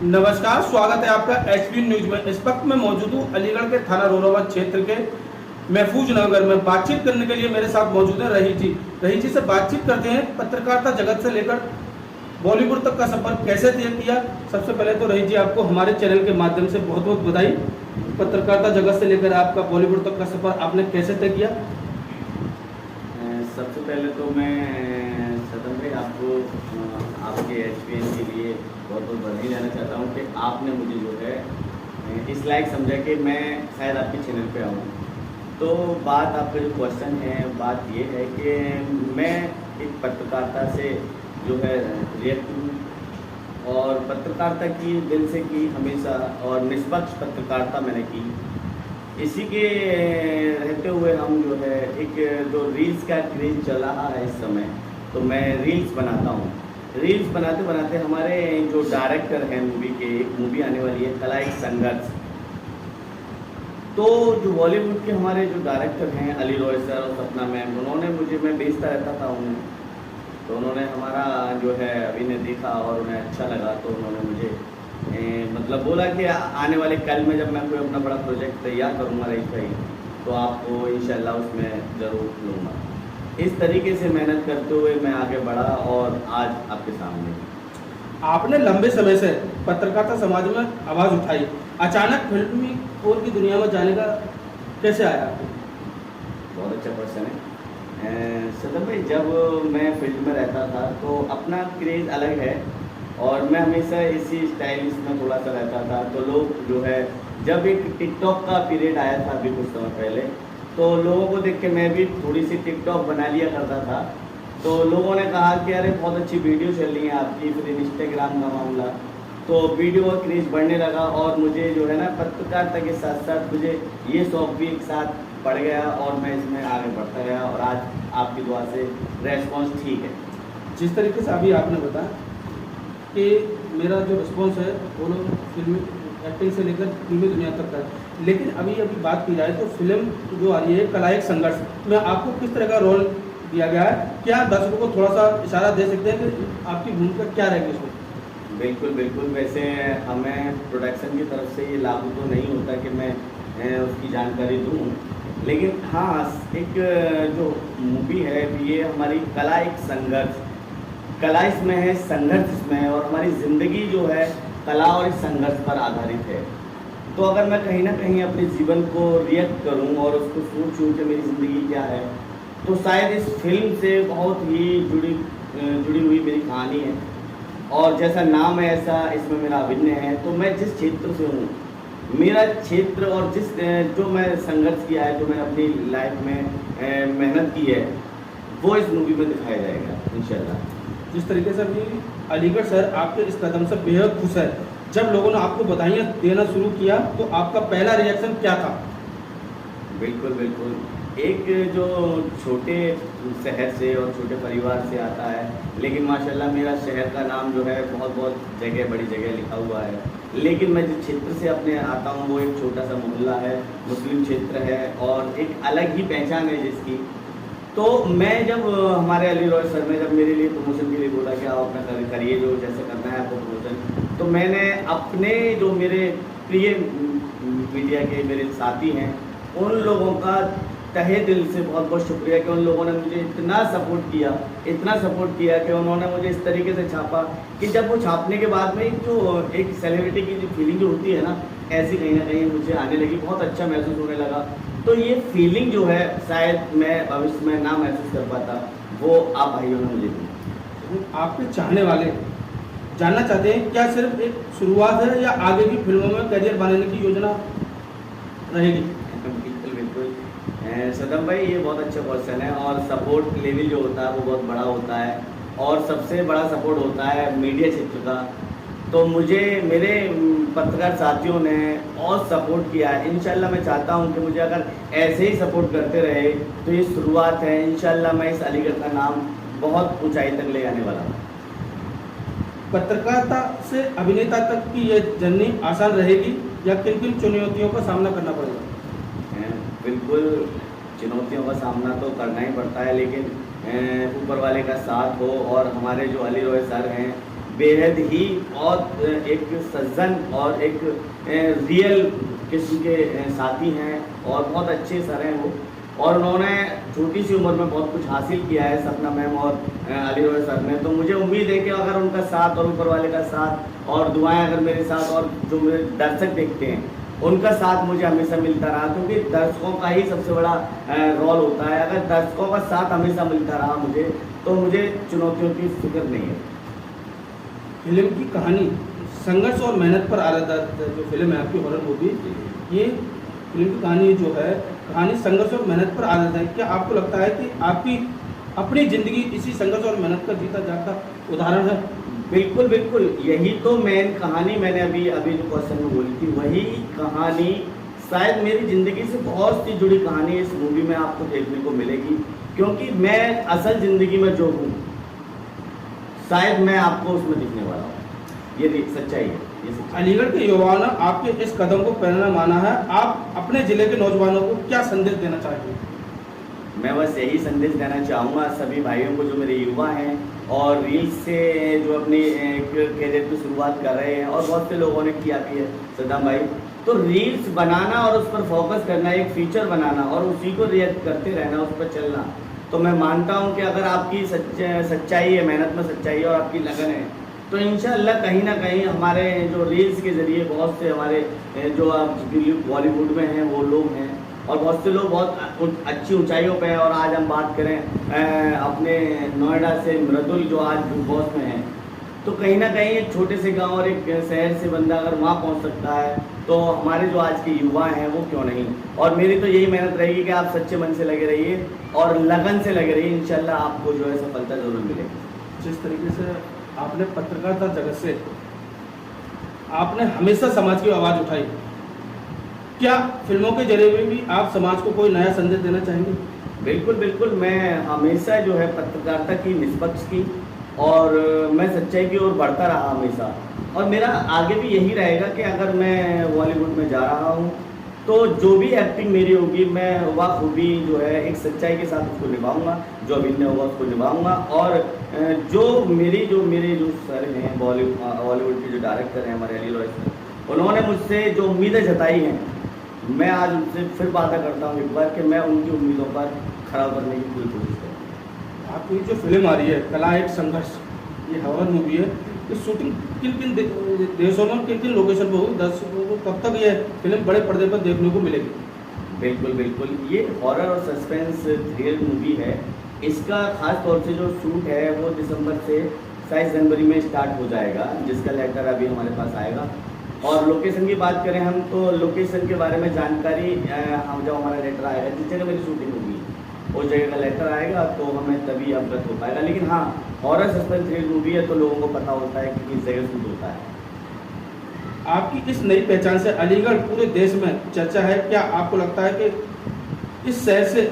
नमस्कार, स्वागत है आपका एचपी न्यूज में। इस वक्त मैं मौजूद हूँ अलीगढ़ के थाना रोराबाद क्षेत्र के महफूज नगर में। बातचीत करने के लिए मेरे साथ मौजूद है रही जी से बातचीत करते हैं। पत्रकारिता जगत से लेकर बॉलीवुड तक का सफर कैसे तय किया। सबसे पहले तो रही जी, आपको हमारे चैनल के माध्यम से बहुत बहुत बधाई। पत्रकारिता जगत से लेकर आपका बॉलीवुड तक का सफर आपने कैसे तय किया? सबसे पहले तो मैं सदन भाई आपको आपके एचपीएन के लिए बहुत बहुत बधाई देना चाहता हूँ कि आपने मुझे जो है इस लायक समझा कि मैं शायद आपके चैनल पे आऊँ। तो बात आपका जो क्वेश्चन है, बात ये है कि मैं एक पत्रकारिता से जो है रिएक्ट हूँ और पत्रकारिता की दिल से की हमेशा, और निष्पक्ष पत्रकारिता मैंने की। इसी के रहते हुए हम जो है एक जो रील्स का क्रेज चल रहा है इस समय, तो मैं रील्स बनाता हूँ। रील्स बनाते बनाते हमारे जो डायरेक्टर हैं मूवी के, एक मूवी आने वाली है कला एक संघर्ष। तो जो बॉलीवुड के हमारे जो डायरेक्टर हैं अली रॉय सर और सपना मैम, उन्होंने मुझे, मैं बेचता रहता था उन्हें, तो उन्होंने हमारा जो है अभिनय देखा और उन्हें अच्छा लगा, तो उन्होंने मुझे मतलब बोला कि आने वाले कल में जब मैं कोई अपना बड़ा प्रोजेक्ट तैयार करूँगा रईस भाई, तो आपको इंशाल्लाह उसमें ज़रूर लूँगा। इस तरीके से मेहनत करते हुए मैं आगे बढ़ा और आज आपके सामने। आपने लंबे समय से पत्रकारिता समाज में आवाज़ उठाई, अचानक फिल्मी और की दुनिया में जाने का कैसे आया? बहुत अच्छा क्वेश्चन है सदन भाई। जब मैं फील्ड में रहता था तो अपना क्रेज़ अलग है और मैं हमेशा इसी स्टाइलिश में थोड़ा सा रहता था। तो लोग जो है, जब एक टिकटॉक का पीरियड आया था अभी कुछ समय पहले, तो लोगों को देख के मैं भी थोड़ी सी टिकटॉक बना लिया करता था। तो लोगों ने कहा कि अरे बहुत अच्छी वीडियो चल रही है आपकी, फिर इंस्टाग्राम का मामला, तो वीडियो का क्रेज़ बढ़ने लगा और मुझे जो है ना पत्रकारिता के साथ साथ मुझे ये शौक भी एक साथ बढ़ गया और मैं इसमें आगे बढ़ता गया और आज आपकी दुआ से रेस्पॉन्स ठीक है। जिस तरीके से अभी आपने बताया कि मेरा जो रिस्पॉन्स है वो लोग फिल्मी एक्टिंग से लेकर फिल्मी दुनिया तक का है, लेकिन अभी बात की जाए तो फिल्म जो आ रही है कला एक संघर्ष में आपको किस तरह का रोल दिया गया है? क्या दर्शकों को थोड़ा सा इशारा दे सकते हैं कि आपकी भूमिका क्या रहेगी इसमें? बिल्कुल बिल्कुल। वैसे हमें प्रोडक्शन की तरफ से ये लागू तो नहीं होता कि मैं उसकी जानकारी दूँ, लेकिन हाँ एक जो मूवी है ये हमारी कला एक संघर्ष, कला इसमें है, संघर्ष इसमें है, और हमारी ज़िंदगी जो है कला और इस संघर्ष पर आधारित है। तो अगर मैं कहीं ना कहीं अपने जीवन को रिएक्ट करूं और उसको सोचूं कि मेरी ज़िंदगी क्या है, तो शायद इस फिल्म से बहुत ही जुड़ी हुई मेरी कहानी है। और जैसा नाम है ऐसा इसमें मेरा अभिनय है। तो मैं जिस क्षेत्र से हूँ, मेरा क्षेत्र और जिस जो मैं संघर्ष किया है, जो मैंने अपनी लाइफ में मेहनत की है, वो इस मूवी में दिखाया जाएगा इंशाल्लाह। जिस तरीके से अभी अलीगढ़ शहर आपके इस कदम से बेहद खुश है, जब लोगों ने आपको बधाइयाँ देना शुरू किया तो आपका पहला रिएक्शन क्या था? बिल्कुल बिल्कुल। एक जो छोटे शहर से और छोटे परिवार से आता है, लेकिन माशाल्लाह मेरा शहर का नाम जो है बहुत बहुत जगह, बड़ी जगह लिखा हुआ है। लेकिन मैं जिस क्षेत्र से अपने आता हूँ वो एक छोटा सा मोहल्ला है, मुस्लिम क्षेत्र है और एक अलग ही पहचान है जिसकी। तो मैं जब हमारे अली रॉय सर ने जब मेरे लिए प्रमोशन के लिए बोला कि आप अपना करिए जो जैसे करना है आपको प्रमोशन, तो मैंने अपने जो मेरे प्रिय मीडिया के मेरे साथी हैं उन लोगों का तहे दिल से बहुत बहुत शुक्रिया कि उन लोगों ने मुझे इतना सपोर्ट किया कि उन्होंने मुझे इस तरीके से छापा कि जब वो छापने के बाद में जो एक सेलिब्रिटी की जो फीलिंग जो होती है ना, ऐसी कहीं ना कहीं मुझे आने लगी, बहुत अच्छा महसूस होने लगा। तो ये फीलिंग जो है शायद मैं भविष्य में ना महसूस कर पाता, वो आप भाइयों ने मुझे दी। आपके चाहने वाले जानना चाहते हैं क्या सिर्फ एक शुरुआत है या आगे भी फिल्मों में करियर बनाने की योजना रहेगी? बिल्कुल बिल्कुल सदम भाई, ये बहुत अच्छा क्वेश्चन है और सपोर्ट लेवल जो होता है वो बहुत बड़ा होता है और सबसे बड़ा सपोर्ट होता है मीडिया क्षेत्र का। तो मुझे मेरे पत्रकार साथियों ने और सपोर्ट किया है। इंशाल्लाह मैं चाहता हूं कि मुझे अगर ऐसे ही सपोर्ट करते रहे तो ये शुरुआत है। इंशाल्लाह मैं इस अलीगढ़ का नाम बहुत ऊंचाई तक ले आने वाला हूँ। पत्रकारिता से अभिनेता तक की ये जर्नी आसान रहेगी या किन किन चुनौतियों का सामना करना पड़ेगा? बिल्कुल चुनौतियों का सामना तो करना ही पड़ता है, लेकिन ऊपर वाले का साथ हो और हमारे जो अली रॉय सर हैं बेहद ही बहुत एक सज्जन और एक रियल किस्म के साथी हैं और बहुत अच्छे सर हैं वो, और उन्होंने छोटी सी उम्र में बहुत कुछ हासिल किया है सपना मैम और अली रॉय सर ने। तो मुझे उम्मीद है कि अगर उनका साथ और ऊपर वाले का साथ और दुआएं अगर मेरे साथ और जो मेरे दर्शक देखते हैं उनका साथ मुझे हमेशा मिलता रहा, क्योंकि दर्शकों का ही सबसे बड़ा रोल होता है। अगर दर्शकों का साथ हमेशा मिलता रहा मुझे, तो मुझे चुनौतियों की फिक्र नहीं है। फिल्म की कहानी संघर्ष और मेहनत पर आधारित जो फिल्म है आपकी हॉरर मूवी, ये फिल्म की कहानी जो है कहानी संघर्ष और मेहनत पर आधारित है। क्या आपको लगता है कि आपकी अपनी ज़िंदगी इसी संघर्ष और मेहनत का जीता जागता उदाहरण है? बिल्कुल बिल्कुल, यही तो मेन कहानी मैंने अभी जो क्वेश्चन में बोली थी, वही कहानी शायद मेरी ज़िंदगी से बहुत सी जुड़ी कहानी इस मूवी में आपको देखने को मिलेगी, क्योंकि मैं असल ज़िंदगी में जो हूँ शायद मैं आपको उसमें दिखने वाला हूँ। ये सच्चाई है, ये सच्चाई। अलीगढ़ के युवाओं ने आपके इस कदम को प्रेरणा माना है, आप अपने ज़िले के नौजवानों को क्या संदेश देना चाहेंगे? मैं बस यही संदेश देना चाहूँगा सभी भाइयों को जो मेरे युवा हैं और रील्स से जो अपनी कैरियर की शुरुआत कर रहे हैं, और बहुत से लोगों ने किया भी है सद्दाम भाई, तो रील्स बनाना और उस पर फोकस करना, एक फीचर बनाना और उसी को रिएक्ट करते रहना, उस पर चलना। तो मैं मानता हूँ कि अगर आपकी सच्चाई है, मेहनत में सच्चाई है और आपकी लगन है, तो इंशाअल्लाह कहीं ना कहीं हमारे जो रील्स के ज़रिए बहुत से हमारे जो आप बॉलीवुड में हैं वो लोग हैं, और बहुत से लोग बहुत अच्छी ऊंचाइयों पे हैं। और आज हम बात करें अपने नोएडा से मृदुल जो आज बिग बॉस में हैं, तो कहीं ना कहीं एक छोटे से गांव और एक शहर से बंदा अगर वहाँ पहुँच सकता है, तो हमारे जो आज के युवा हैं वो क्यों नहीं। और मेरी तो यही मेहनत रहेगी कि आप सच्चे मन से लगे रहिए और लगन से लगे रहिए, इंशाल्लाह आपको जो है सफलता जरूर मिलेगी। जिस तरीके से आपने पत्रकारिता जगत से आपने हमेशा समाज की आवाज़ उठाई, क्या फिल्मों के जरिए भी आप समाज को कोई नया संदेश देना चाहेंगे? बिल्कुल बिल्कुल, मैं हमेशा जो है पत्रकारिता की, निष्पक्ष की और मैं सच्चाई की ओर बढ़ता रहा हमेशा, और मेरा आगे भी यही रहेगा कि अगर मैं बॉलीवुड में जा रहा हूँ तो जो भी एक्टिंग मेरी होगी मैं बखूबी जो है एक सच्चाई के साथ उसको निभाऊंगा, जो अभिनय होगा उसको निभाऊंगा। और जो मेरे जो सर हैं बॉलीवुड के जो डायरेक्टर हैं हमारे अली रॉय सर, उन्होंने मुझसे जो उम्मीदें जताई हैं, मैं आज उनसे फिर वादा करता हूँ एक बार कि मैं उनकी उम्मीदों पर खरा उतरने की पूरी कोशिश करूँगा। आपकी जो फिल्म आ रही है कला एक संघर्ष, ये हॉरर मूवी है, ये शूटिंग किन किन देशों में किन किन लोकेशन पर होगी, दर्शकों को कब तक ये फिल्म बड़े पर्दे पर देखने को मिलेगी? बिल्कुल बिल्कुल, ये हॉरर और सस्पेंस थ्रिल मूवी है। इसका खास तौर से जो शूट है वो दिसंबर से 27 जनवरी में स्टार्ट हो जाएगा, जिसका लेटर अभी हमारे पास आएगा। और लोकेशन की बात करें हम, तो लोकेशन के बारे में जानकारी हम जब हमारा लेटर आएगा, जिस जगह मेरी शूटिंग होगी उस जगह का लेटर आएगा तो हमें तभी अवगत हो पाएगा। लेकिन हाँ, हॉरर सस्पेंस थ्रिल मूवी है तो लोगों को पता होता है कि किस जगह शूट होता है। आपकी इस नई पहचान से अलीगढ़ पूरे देश में चर्चा है, क्या आपको लगता है कि इस शहर से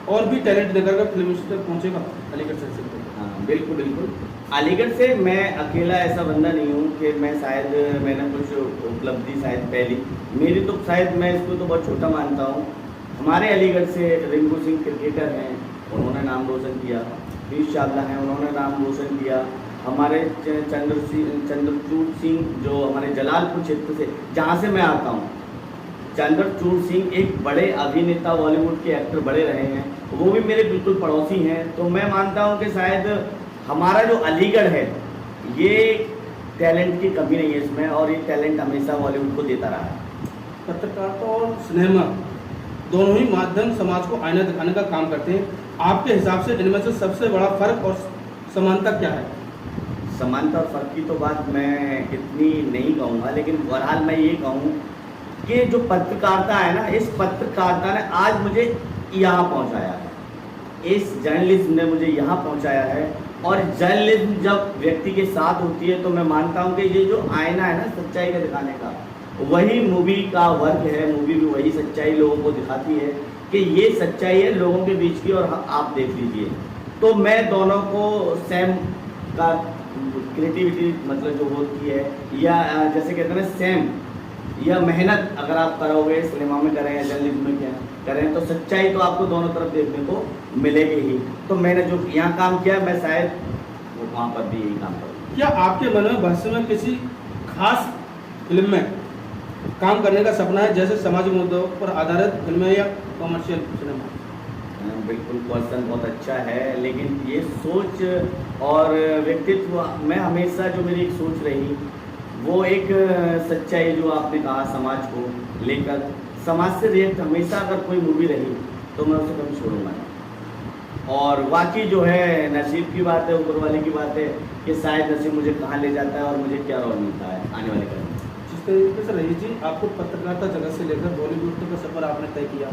और भी टैलेंट निकल कर फिल्म इंडस्ट्री तक पहुँचेगा अलीगढ़ शहर से? हाँ बिल्कुल बिल्कुल, अलीगढ़ से मैं अकेला ऐसा बंदा नहीं हूँ कि मैं शायद मैंने कुछ उपलब्धि शायद पहली मेरी, तो शायद मैं इसको तो बहुत छोटा मानता हूँ। हमारे अलीगढ़ से रिंकू सिंह क्रिकेटर हैं, उन्होंने नाम रोशन किया। पीयूष चावला हैं, उन्होंने नाम रोशन किया। हमारे चंद्रचूड़ सिंह जो हमारे जलालपुर क्षेत्र से जहाँ से मैं आता हूँ, चंद्रचूड़ सिंह एक बड़े अभिनेता, बॉलीवुड के एक्टर बड़े रहे हैं, वो भी मेरे बिल्कुल पड़ोसी हैं। तो मैं मानता हूँ कि शायद हमारा जो अलीगढ़ है ये टैलेंट की कमी नहीं है इसमें, और ये टैलेंट हमेशा बॉलीवुड को देता रहा है। पत्रकारिता और सिनेमा दोनों ही माध्यम समाज को आईना दिखाने का काम करते हैं, आपके हिसाब से इनमें से सबसे बड़ा फर्क और समानता क्या है? समानता और फर्क की तो बात मैं इतनी नहीं कहूँगा, लेकिन बहरहाल मैं ये कहूँ कि जो पत्रकारिता है ना, इस पत्रकारिता ने आज मुझे यहाँ पहुँचाया है, इस जर्नलिज्म ने मुझे यहाँ पहुँचाया है। और जर्नलिज्म जब व्यक्ति के साथ होती है तो मैं मानता हूँ कि ये जो आईना है ना सच्चाई का दिखाने का, वही मूवी का वर्क है। मूवी भी वही सच्चाई लोगों को दिखाती है कि ये सच्चाई है लोगों के बीच की, और आप देख लीजिए। तो मैं दोनों को सेम का क्रिएटिविटी मतलब जो होती है, या जैसे कहते हैं ना सेम, यह मेहनत अगर आप करोगे सिनेमा में करें या जर्नलिज्म में क्या करें, तो सच्चाई तो आपको दोनों तरफ देखने को मिलेगी ही। तो मैंने जो यहाँ काम किया, मैं शायद वहाँ पर भी यही काम करूँ। क्या आपके मन में भविष्य में किसी खास फिल्म में काम करने का सपना है, जैसे सामाजिक मुद्दों पर आधारित फिल्में या कॉमर्शियल सिनेमा? बिल्कुल, क्वेश्चन बहुत अच्छा है, लेकिन ये सोच और व्यक्तित्व मैं हमेशा जो मेरी एक सोच रही वो एक सच्चाई जो आपने कहा समाज को लेकर, समाज से रिएक्ट हमेशा अगर कोई मूवी रही तो मैं उसे कभी छोड़ूंगा नहीं। और बाकी जो है नसीब की बात है, ऊपर वाले की बात है कि शायद नसीब मुझे कहाँ ले जाता है और मुझे क्या रोल मिलता है आने वाले कल में। जिस तरीके से रही जी, आपको पत्रकारिता जगत से लेकर बॉलीवुड तक का सफर आपने तय किया,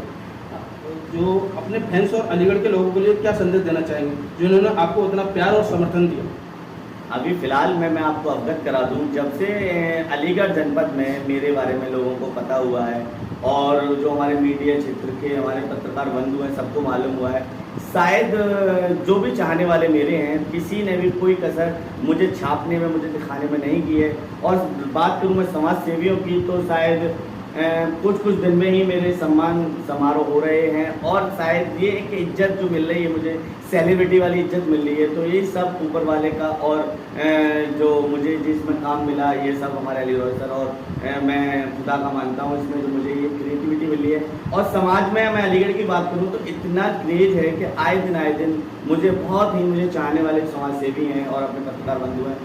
जो अपने फैंस और अलीगढ़ के लोगों के लिए क्या संदेश देना चाहेंगे जिन्होंने आपको उतना प्यार और समर्थन दिया? अभी फ़िलहाल मैं आपको अवगत करा दूं, जब से अलीगढ़ जनपद में मेरे बारे में लोगों को पता हुआ है और जो हमारे मीडिया क्षेत्र के हमारे पत्रकार बंधु हैं सबको मालूम हुआ है, शायद जो भी चाहने वाले मेरे हैं किसी ने भी कोई कसर मुझे छापने में, मुझे दिखाने में नहीं की है। और बात करूं मैं समाज सेवियों की तो शायद कुछ दिन में ही मेरे सम्मान समारोह हो रहे हैं और शायद ये एक इज्जत जो मिल रही है मुझे, सेलिब्रिटी वाली इज्जत मिल रही है, तो ये सब ऊपर वाले का और जो मुझे जिसमें काम मिला ये सब हमारे अली रॉय सर और मैं खुदा का मानता हूँ इसमें जो मुझे ये क्रिएटिविटी मिली है। और समाज में मैं अलीगढ़ की बात करूँ तो इतना क्रेज है कि आए दिन मुझे बहुत ही मुझे चाहने वाले समाज सेवी हैं और अपने पत्रकार बंधु हैं,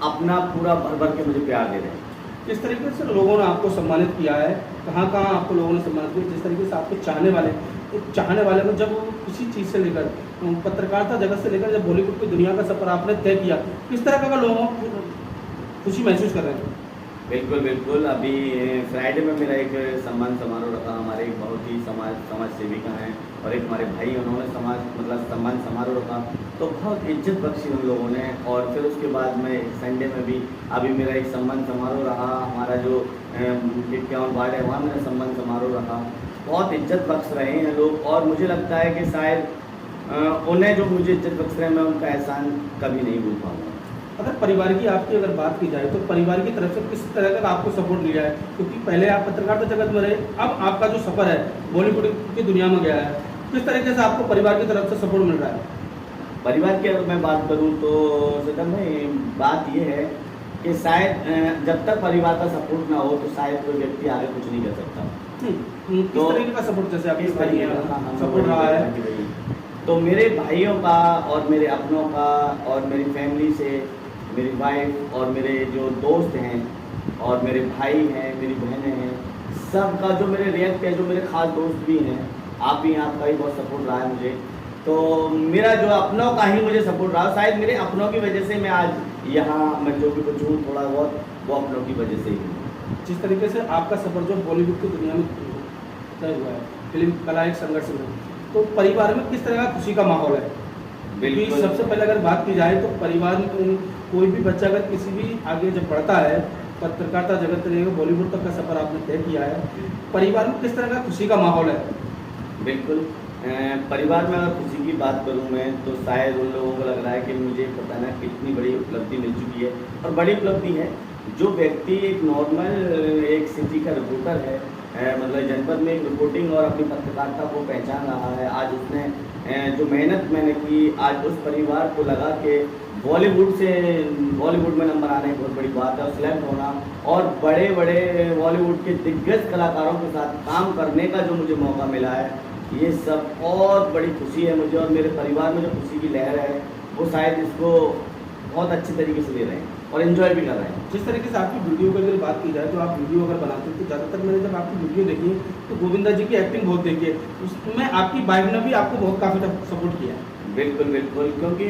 अपना पूरा भर के मुझे प्यार दे रहे हैं। किस तरीके से लोगों ने आपको सम्मानित किया है, कहाँ आपको लोगों ने सम्मानित किया, जिस तरीके से आपके चाहने वाले को जब किसी चीज़ से लेकर पत्रकारिता जगत से लेकर जब बॉलीवुड की दुनिया का सफर आपने तय किया, किस तरह का लोगों को खुशी महसूस कर रहे हैं? बिल्कुल, अभी फ्राइडे में मेरा एक सम्मान समारोह रखा, हमारे एक बहुत ही समाज सेविका हैं और एक हमारे भाई, उन्होंने सम्मान समारोह रखा तो बहुत इज्जत बख्शी उन लोगों ने। और फिर उसके बाद में संडे में भी अभी मेरा एक सम्मान समारोह रहा, हमारा जो 51 वार्ड है वहाँ मेरा सम्मान समारोह रहा, बहुत इज्जत बख्श रहे हैं लोग। और मुझे लगता है कि शायद उन्हें जो मुझे इज्जत बख्श रहे हैं मैं उनका एहसान कभी नहीं भूल पाऊँगा। अगर परिवार की आपकी अगर बात की जाए तो परिवार की तरफ से किस तरह का आपको सपोर्ट मिला है, क्योंकि पहले आप पत्रकारिता जगत में रहे, अब आपका जो सफ़र है बॉलीवुड की दुनिया में गया है, किस तरीके से आपको परिवार की तरफ से सपोर्ट मिल रहा है? परिवार की अगर मैं बात करूं तो सदम भाई बात ये है कि शायद जब तक परिवार का सपोर्ट ना हो तो शायद कोई व्यक्ति आगे कुछ नहीं कर सकता। किस तरीके का सपोर्ट, जैसे आपके भाई हैं सपोर्ट रहा है? तो मेरे भाइयों का और मेरे अपनों का और मेरी फैमिली से, मेरी वाइफ और मेरे जो दोस्त हैं और मेरे भाई हैं, मेरी बहनें हैं, सबका जो मेरे रिएक्ट है, जो मेरे खास दोस्त भी हैं, आप भी, आपका भी बहुत सपोर्ट रहा है मुझे। तो मेरा जो अपनों का ही मुझे सपोर्ट रहा, शायद मेरे अपनों की वजह से मैं आज यहाँ मैं जो भी कुछ हूँ थोड़ा बहुत वो अपनों की वजह से ही हूँ। जिस तरीके से आपका सफ़र जो बॉलीवुड की दुनिया में तय हुआ है, फिल्म कला एक संघर्ष में, तो परिवार में किस तरह का खुशी का माहौल है? बिल्कुल, सबसे पहले अगर बात की जाए तो परिवार में कोई भी बच्चा अगर किसी भी आगे जब बढ़ता है, पत्रकारिता जगत से लेकर बॉलीवुड तक का सफ़र आपने तय किया है, परिवार में किस तरह का खुशी का माहौल है? बिल्कुल, परिवार में अगर खुशी की बात करूं मैं तो शायद उन लोगों को लग रहा है कि मुझे पता ना कितनी बड़ी उपलब्धि मिल चुकी है और बड़ी उपलब्धि है। जो व्यक्ति एक नॉर्मल एक सिटी का रिपोर्टर है, मतलब जनपद में रिपोर्टिंग और अपनी पत्रकारिता को पहचान रहा है, आज उसने जो मेहनत मैंने की, आज उस परिवार को लगा कि बॉलीवुड में नंबर आना एक बहुत बड़ी बात है और सिलेक्ट होना और बड़े बॉलीवुड के दिग्गज कलाकारों के साथ काम करने का जो मुझे मौका मिला है, ये सब बहुत बड़ी खुशी है मुझे। और मेरे परिवार में जो खुशी की लहर है वो शायद इसको बहुत अच्छे तरीके से ले रहे हैं और एंजॉय भी कर रहे हैं। जिस तरीके से आपकी वीडियो की अगर बात की जाए तो आप वीडियो अगर बनाते हैं तो ज़्यादातर मैंने जब आपकी वीडियो देखी तो गोविंदा जी की एक्टिंग बहुत देखी है, उसमें आपकी वाइफ ने भी आपको बहुत काफ़ी सपोर्ट किया है। बिल्कुल, क्योंकि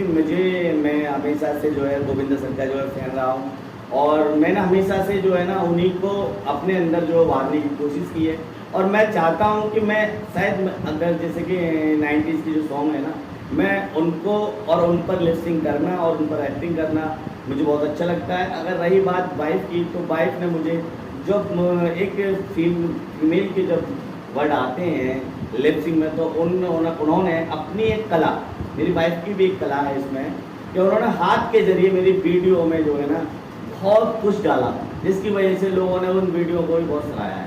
मैं हमेशा से जो है गोविंदा सर का जो है फैन रहा हूँ और मैंने हमेशा से जो है ना उन्हीं को अपने अंदर जो उभारने की कोशिश की है। और मैं चाहता हूँ कि मैं शायद अगर जैसे कि 90s की जो सॉन्ग है ना, मैं उनको और उन पर लिपसिंग करना और उन पर एक्टिंग करना मुझे बहुत अच्छा लगता है। अगर रही बात वाइफ की तो वाइफ ने मुझे जब एक फीमेल के जब वर्ड आते हैं लिपसिंग में तो उन्होंने अपनी एक कला, मेरी वाइफ की भी एक कला है इसमें कि उन्होंने हाथ के जरिए मेरी वीडियो में जो है ना बहुत कुछ डाला, जिसकी वजह से लोगों ने उन वीडियो को भी बहुत सराहा है।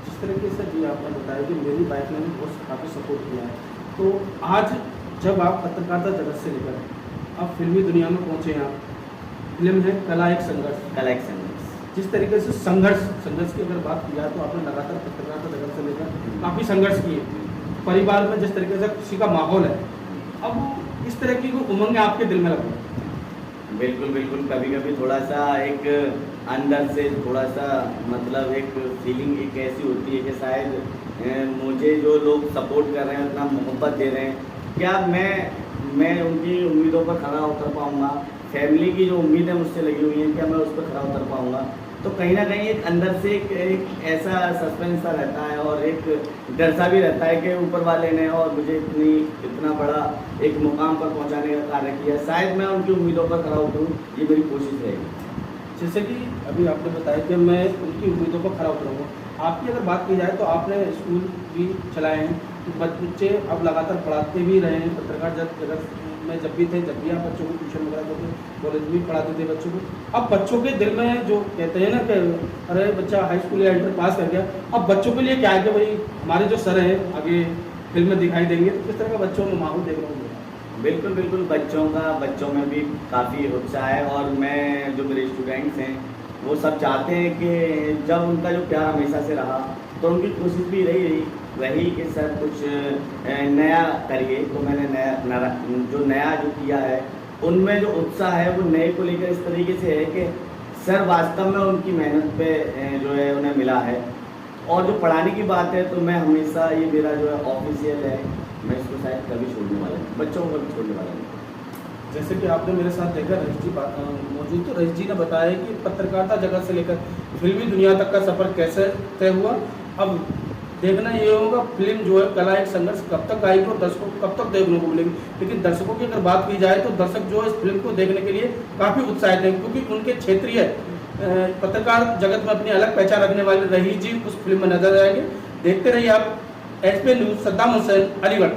जिस तरीके से जी आपने बताया कि मेरी वाइफ ने भी बहुत काफ़ी सपोर्ट किया है, तो आज जब आप पत्रकारिता जगत से लेकर आप फिल्मी दुनिया में पहुँचे हैं, फिल्म है कला एक संघर्ष। कलेक्शन। जिस तरीके से संघर्ष की अगर बात की जाए तो आपने लगातार पत्रकारिता जगत से लेकर काफ़ी संघर्ष किए, परिवार में जिस तरीके से खुशी का माहौल है, अब इस तरह की कोई उमंग आपके दिल में लगती है? बिल्कुल बिल्कुल, कभी कभी थोड़ा सा एक अंदर से थोड़ा सा मतलब एक फीलिंग एक ऐसी होती है कि शायद मुझे जो लोग सपोर्ट कर रहे हैं, उतना मोहब्बत दे रहे हैं, क्या मैं उनकी उम्मीदों पर खरा उतर पाऊँगा, फैमिली की जो उम्मीदें मुझसे लगी हुई हैं क्या मैं उस पर खरा उतर पाऊँगा। तो कहीं ना कहीं एक अंदर से एक ऐसा सस्पेंस सा रहता है और एक डर सा भी रहता है कि ऊपर वाले ने और मुझे इतना बड़ा एक मुकाम पर पहुंचाने का कार्य किया, शायद मैं उनकी उम्मीदों पर खरा उतरूँ, ये मेरी कोशिश रहेगी। जैसे कि अभी आपने बताया कि मैं उनकी उम्मीदों पर खरा उतरूँगा, आपकी अगर बात की जाए तो आपने स्कूल भी चलाए हैं, बच्चे अब लगातार पढ़ाते भी रहे हैं, पत्रकार जगत में जब भी थे, जब भी आप बच्चों को ट्यूशन वगैरह देते, कॉलेज भी पढ़ाते थे बच्चों को, अब बच्चों के दिल में जो कहते हैं ना कि अरे बच्चा हाई स्कूल या इंटर पास कर गया, अब बच्चों के लिए क्या है कि भाई हमारे जो सर हैं आगे फिल्म में दिखाई देंगे, तो किस तरह का बच्चों में माहौल देखने को मिला? बिल्कुल बिल्कुल, बच्चों में भी काफ़ी उत्साह है और मैं जो मेरे स्टूडेंट्स हैं वो सब चाहते हैं कि जब उनका जो प्यार हमेशा से रहा तो उनकी कोशिश भी रही कि सर कुछ नया करिए, तो मैंने जो नया जो किया है उनमें जो उत्साह है वो नए को लेकर इस तरीके से है कि सर वास्तव में उनकी मेहनत पे जो है उन्हें मिला है। और जो पढ़ाने की बात है तो मैं हमेशा ये मेरा जो है ऑफिशियल है, मैं इसको शायद कभी छोड़ने वाला नहीं, बच्चों को कभी छोड़ने वाला नहीं। जैसे कि आपने मेरे साथ देखा रईस जी मौजूद, तो रईस जी ने बताया कि पत्रकारिता जगत से लेकर फिल्मी दुनिया तक का सफ़र कैसे तय हुआ। अब देखना ये होगा फिल्म जो है कला एक संघर्ष कब तक आएगी और दर्शकों को कब तक देखने को मिलेगी, लेकिन दर्शकों की अगर बात की जाए तो दर्शक जो है इस फिल्म को देखने के लिए काफ़ी उत्साहित हैं, क्योंकि उनके क्षेत्रीय पत्रकार जगत में अपनी अलग पहचान रखने वाले रईस जी उस फिल्म में नजर आएंगे। देखते रहिए आप एचपीएन न्यूज़, सद्दाम हुसैन, अलीगढ़।